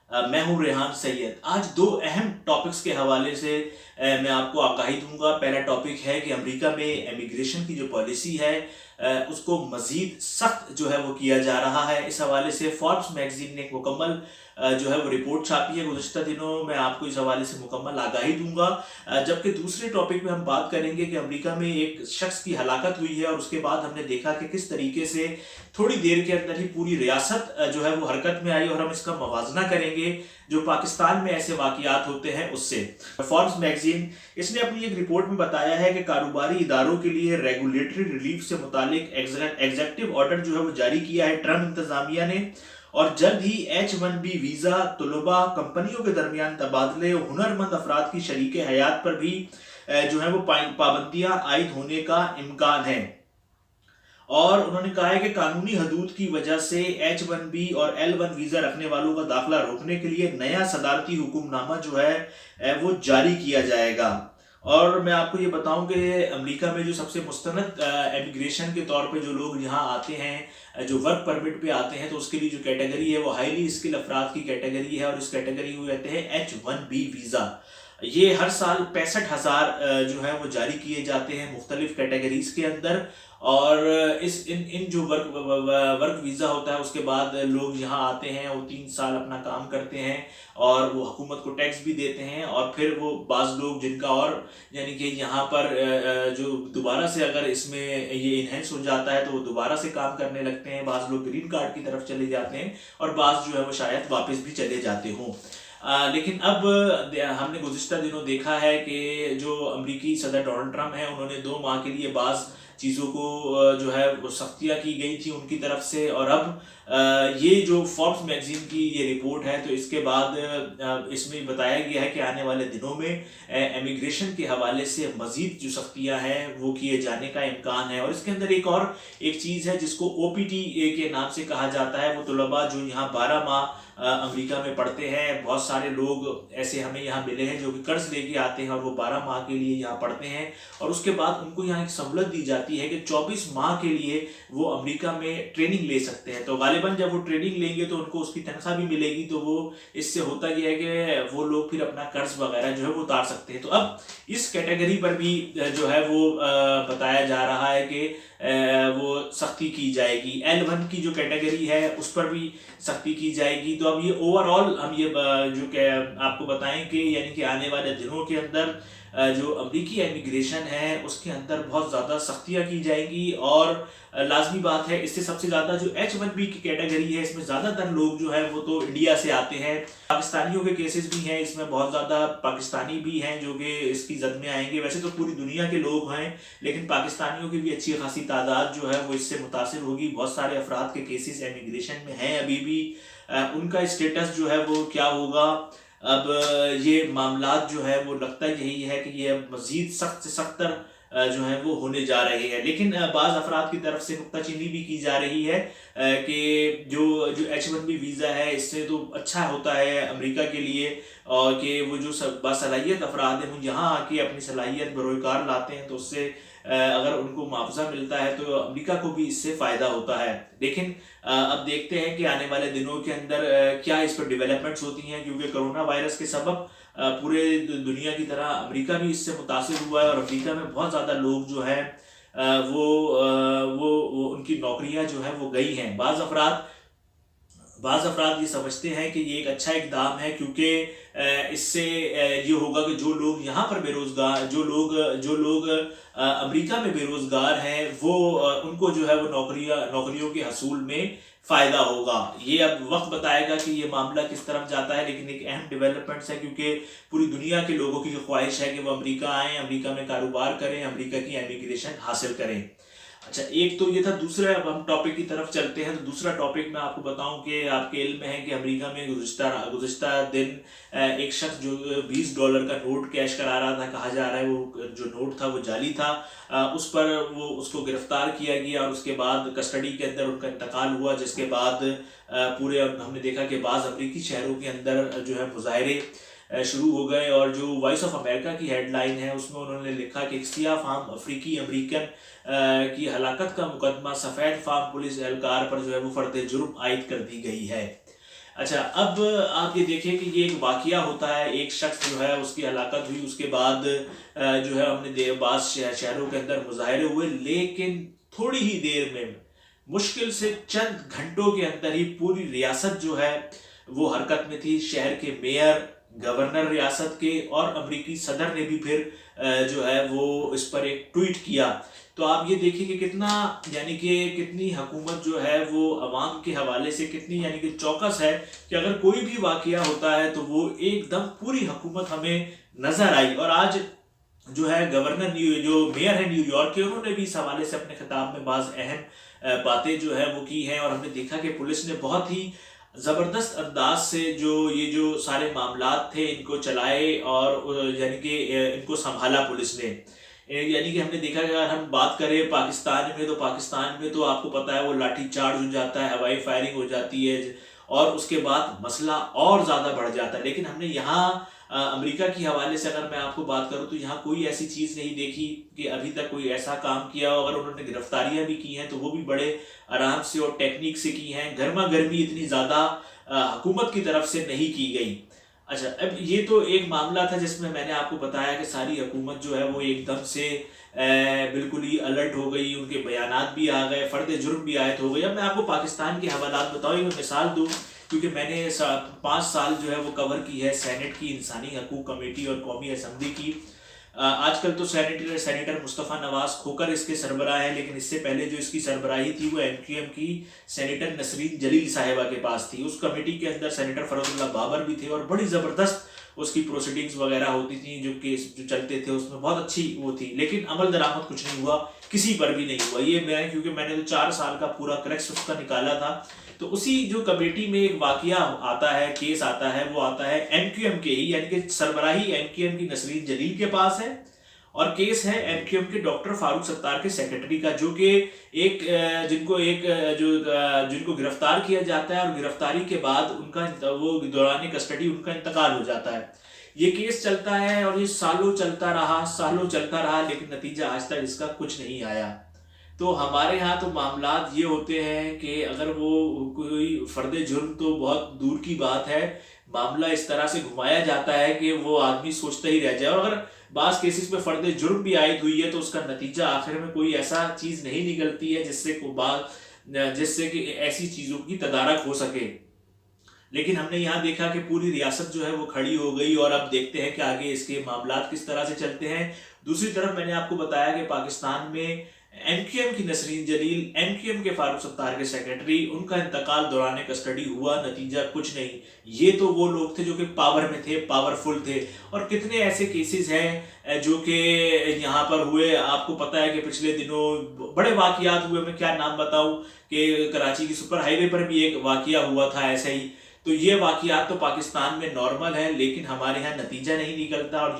मैं हूं रेहान सैयद। आज दो अहम टॉपिक्स के हवाले से मैं आपको आगाही दूंगा। पहला टॉपिक है कि अमेरिका में इमिग्रेशन की जो पॉलिसी है उसको मजीद सख्त जो है वो किया जा रहा है। इस हवाले से फोर्ब्स मैगजीन ने एक मुकम्मल जो है वो रिपोर्ट छापी है गुज़िश्ता दिनों। मैं आपको इस हवाले से मुकम्मल आगाही दूंगा। जबकि दूसरे टॉपिक में हम बात करेंगे कि अमेरिका में एक शख्स की हलाकत हुई है और उसके बाद हमने देखा कि किस तरीके से थोड़ी देर के अंदर ही पूरी रियासत जो है वो हरकत में आई, और हम इसका मवाजना करेंगे जो पाकिस्तान में ऐसे वाकयात होते हैं उससे। फोर्ब्स मैगजीन इसने अपनी एक रिपोर्ट में बताया है कि कारोबारी इदारों के लिए रेगुलेटरी रिलीफ से मुतालिक एग्जेक्टिव ऑर्डर जो है वो जारी किया है ट्रम्प इंतजामिया ने, और जल्द ही H-1B वीजा तलबा कंपनियों के दरमियान तबादले हुनरमंद अफराद की शरीक हयात पर भी जो है वो पाबंदियां आयद होने का इम्कान है। और उन्होंने कहा है कि कानूनी हदूद की वजह से H-1B और L-1 वीजा रखने वालों का दाखिला रोकने के लिए नया सदारती हुक्मनामा जो है वो जारी किया जाएगा। और मैं आपको ये बताऊं कि अमेरिका में जो सबसे मुस्तनद इमिग्रेशन के तौर पे जो लोग यहाँ आते हैं, जो वर्क परमिट पे आते हैं, तो उसके लिए जो कैटेगरी है वो हाईली स्किल अफराद की कैटेगरी है, और इस कैटेगरी को कहते हैं H-1B वीज़ा। ये हर साल 65,000 जो है वो जारी किए जाते हैं मुख्तलिफ कैटेगरीज के अंदर। और इस इन जो वर्क वीज़ा होता है उसके बाद लोग यहाँ आते हैं, वो 3 साल अपना काम करते हैं और वो हुकूमत को टैक्स भी देते हैं, और फिर वो बाज़ लोग जिनका और यानी कि यहाँ पर जो दोबारा से अगर इसमें ये इन्हेंस हो जाता है तो वो दोबारा से काम करने लगते हैं। बाज़ लोग ग्रीन कार्ड की तरफ चले जाते हैं और बाज़ जो है वो शायद वापस भी चले जाते हों। लेकिन अब हमने गुज़िश्ता दिनों देखा है कि जो अमरीकी सदर डोनाल्ड ट्रंप हैं, उन्होंने 2 माह के लिए बाज़ चीज़ों को जो है वो सख्तियाँ की गई थी उनकी तरफ से। और अब ये जो फोर्ब्स मैगजीन की ये रिपोर्ट है, तो इसके बाद इसमें बताया गया है कि आने वाले दिनों में इमिग्रेशन के हवाले से मज़ीद जो सख्तियाँ हैं वो किए जाने का इम्कान है। और इसके अंदर एक चीज़ है जिसको OPT के नाम से कहा जाता है। वो तलबा जो यहाँ 12 माह अमेरिका में पढ़ते हैं, बहुत सारे लोग ऐसे हमें यहाँ मिले हैं जो कि कर्ज लेके आते हैं और वो 12 माह के लिए यहाँ पढ़ते हैं, और उसके बाद उनको यहाँ एक सहूलत दी जाती है कि 24 माह के लिए वो अमेरिका में ट्रेनिंग ले सकते हैं। तो गालिबन जब वो ट्रेनिंग लेंगे तो उनको उसकी तनख्वाह भी मिलेगी, तो वो इससे होता यह है कि वो लोग फिर अपना कर्ज वगैरह जो है वो उतार सकते हैं। तो अब इस कैटेगरी पर भी जो है वो बताया जा रहा है कि वो सख्ती की जाएगी। L-1 की जो कैटेगरी है उस पर भी सख्ती की जाएगी। तो अब ये ओवरऑल हम ये जो आपको बताएं कि यानी कि आने वाले दिनों के अंदर जो अमरीकी इमिग्रेशन है उसके अंदर बहुत ज़्यादा सख्तियाँ की जाएंगी। और लाजमी बात है, इससे सबसे ज़्यादा जो H-1B की कैटेगरी है इसमें ज़्यादातर लोग जो है वो तो इंडिया से आते हैं। पाकिस्तानियों के केसेस भी हैं, इसमें बहुत ज़्यादा पाकिस्तानी भी हैं जो कि इसकी जद में आएंगे। वैसे तो पूरी दुनिया के लोग हैं, लेकिन पाकिस्तानियों की भी अच्छी खासी तादाद जो है वो इससे मुतासिर होगी। बहुत सारे अफराद के केसेस इमिग्रेशन में हैं अभी भी। उनका स्टेटस जो है वो क्या होगा, अब ये मामलात जो है वो लगता यही है कि ये मज़ीद सख्त से सख्तर जो है वो होने जा रहे हैं। लेकिन बाज़ अफराद की तरफ से नुक्ताचीनी भी की जा रही है कि जो H-1B वीज़ा है इससे तो अच्छा होता है अमेरिका के लिए, और कि वो जो बासलाहियत अफराद हैं वो यहाँ आके अपनी सलाहियत बरोकार लाते हैं, तो उससे अगर उनको मुआवजा मिलता है तो अमेरिका को भी इससे फ़ायदा होता है। लेकिन अब देखते हैं कि आने वाले दिनों के अंदर क्या इस पर डेवलपमेंट्स होती हैं, क्योंकि कोरोना वायरस के सबब पूरे दुनिया की तरह अमेरिका भी इससे मुतासिर हुआ है, और अमेरिका में बहुत ज़्यादा लोग जो है वो उनकी नौकरियां जो है वो गई हैं। बाज़ अफराद ये समझते हैं कि ये एक अच्छा इकदाम है, क्योंकि इससे ये होगा कि जो लोग यहाँ पर बेरोज़गार जो लोग अमेरिका में बेरोज़गार हैं वो उनको जो है वो नौकरियों के हसूल में फ़ायदा होगा। ये अब वक्त बताएगा कि ये मामला किस तरफ जाता है, लेकिन एक अहम डेवलपमेंट्स है, क्योंकि पूरी दुनिया के लोगों की ख्वाहिश है कि वो अमेरिका आएँ, अमेरिका में कारोबार करें, अमेरिका की इमिग्रेशन हासिल करें। अच्छा, एक तो ये था। दूसरा, अब हम टॉपिक की तरफ चलते हैं। तो दूसरा टॉपिक मैं आपको बताऊं कि आपके इल्म में है कि अमेरिका में गुज़िश्ता दिन एक शख्स जो $20 का नोट कैश करा रहा था, कहा जा रहा है वो जो नोट था वो जाली था, उस पर उसको गिरफ्तार किया गया और उसके बाद कस्टडी के अंदर उनका इंतकाल हुआ, जिसके बाद पूरे हमने देखा कि बाज़ अमरीकी शहरों के अंदर जो है मुजाहरे शुरू हो गए। और जो वॉइस ऑफ अमेरिका की हेडलाइन है उसमें उन्होंने लिखा कि एक सियाह फार्म अफ्रीकी अमरीकन की हलाकत का मुकदमा सफ़ेद फार्म पुलिस एहलकार पर जो है वो फर्द जुर्म आयद कर दी गई है। अच्छा, अब आप ये देखिए कि ये एक वाकया होता है, एक शख्स जो है उसकी हलाकत हुई, उसके बाद जो है हमने देवबास शहरों के अंदर मुजाहरे हुए, लेकिन थोड़ी ही देर में, मुश्किल से चंद घंटों के अंदर ही पूरी रियासत जो है वो हरकत में थी। शहर के मेयर, गवर्नर रियासत के और अमेरिकी सदर ने भी फिर जो है वो इस पर एक ट्वीट किया। तो आप ये देखिए कि कितना, यानी कि कितनी हुकूमत जो है वो अवाम के हवाले से कितनी यानी कि चौकस है कि अगर कोई भी वाकया होता है तो वो एकदम पूरी हुकूमत हमें नजर आई। और आज जो है गवर्नर जो मेयर है न्यूयॉर्क के, उन्होंने भी इस हवाले से अपने खिताब में बाज अहम बातें जो है वो की हैं। और हमने देखा कि पुलिस ने बहुत ही ज़बरदस्त अंदाज से जो सारे मामलात थे इनको चलाए और यानी कि इनको संभाला पुलिस ने। यानी कि हमने देखा कि अगर हम बात करें पाकिस्तान में तो आपको पता है वो लाठी चार्ज हो जाता है, हवाई फायरिंग हो जाती है और उसके बाद मसला और ज़्यादा बढ़ जाता है। लेकिन हमने यहाँ अमेरिका की हवाले से अगर मैं आपको बात करूं तो यहाँ कोई ऐसी चीज़ नहीं देखी कि अभी तक कोई ऐसा काम किया हो। अगर उन्होंने गिरफ्तारियां भी की हैं तो वो भी बड़े आराम से और टेक्निक से की हैं, गर्मा गर्मी इतनी ज़्यादा हुकूमत की तरफ से नहीं की गई। अच्छा, अब ये तो एक मामला था जिसमें मैंने आपको बताया कि सारी हुकूमत जो है वो एकदम से बिल्कुल ही अलर्ट हो गई, उनके बयानात भी आ गए, फर्द जुर्म भी आयत हो गई। अब मैं आपको पाकिस्तान के हवालात बताऊँ, मैं मिसाल दूँ, क्योंकि मैंने 5 साल जो है वो कवर की है सेनेट की इंसानी हकूक कमेटी और कौमी असम्बली की। आजकल तो सेनेटर मुस्तफ़ा नवाज खोकर इसके सरबराह हैं, लेकिन इससे पहले जो इसकी सरबराही थी वो एमक्यूएम की सेनेटर नसरीन जलील साहिबा के पास थी। उस कमेटी के अंदर सेनेटर फरोजुल्लाह बाबर भी थे और बड़ी ज़बरदस्त उसकी प्रोसीडिंग्स वगैरह होती थी, जो केस जो चलते थे उसमें बहुत अच्छी वो थी। लेकिन अमल दरामद कुछ नहीं हुआ, किसी पर भी नहीं हुआ। ये मैं, क्योंकि मैंने तो 4 साल का पूरा क्रक्स उसका निकाला था। तो उसी जो कमेटी में एक वाकया आता है, केस आता है, वो आता है एमक्यूएम के ही, यानी कि सरबराही एमक्यूएम की नसरीन जलील के पास है और केस है एमक्यूएम के डॉक्टर फारूक सत्तार के सेक्रेटरी का, जो कि जिनको गिरफ्तार किया जाता है और गिरफ्तारी के बाद उनका वो दौरान कस्टडी उनका इंतकाल हो जाता है। ये केस चलता है और ये सालों चलता रहा, लेकिन नतीजा आज तक इसका कुछ नहीं आया। तो हमारे यहाँ तो मामलात ये होते हैं कि अगर वो कोई फर्द जुर्म तो बहुत दूर की बात है, मामला इस तरह से घुमाया जाता है कि वो आदमी सोचता ही रह जाए। और अगर बास केसेस में फर्द जुर्म भी आयद हुई है तो उसका नतीजा आखिर में कोई ऐसा चीज़ नहीं निकलती है जिससे कि ऐसी चीज़ों की तदारक हो सके। लेकिन हमने यहाँ देखा कि पूरी रियासत जो है वो खड़ी हो गई और अब देखते हैं कि आगे इसके मामलात किस तरह से चलते हैं। दूसरी तरफ मैंने आपको बताया कि पाकिस्तान में एमक्यूएम की नसरीन जलील, एमक्यूएम के फारूक सत्तार के सेक्रेटरी, उनका इंतकाल दौरान कस्टडी हुआ, नतीजा कुछ नहीं। ये तो वो लोग थे जो कि पावर में थे, पावरफुल थे। और कितने ऐसे केसेस हैं जो कि यहाँ पर हुए। आपको पता है कि पिछले दिनों बड़े वाकयात हुए, मैं क्या नाम बताऊं, कि कराची की सुपर हाईवे पर भी एक वाकया हुआ था ऐसे ही। तो ये वाकयात तो पाकिस्तान में नॉर्मल है, लेकिन हमारे यहाँ नतीजा नहीं निकलता। और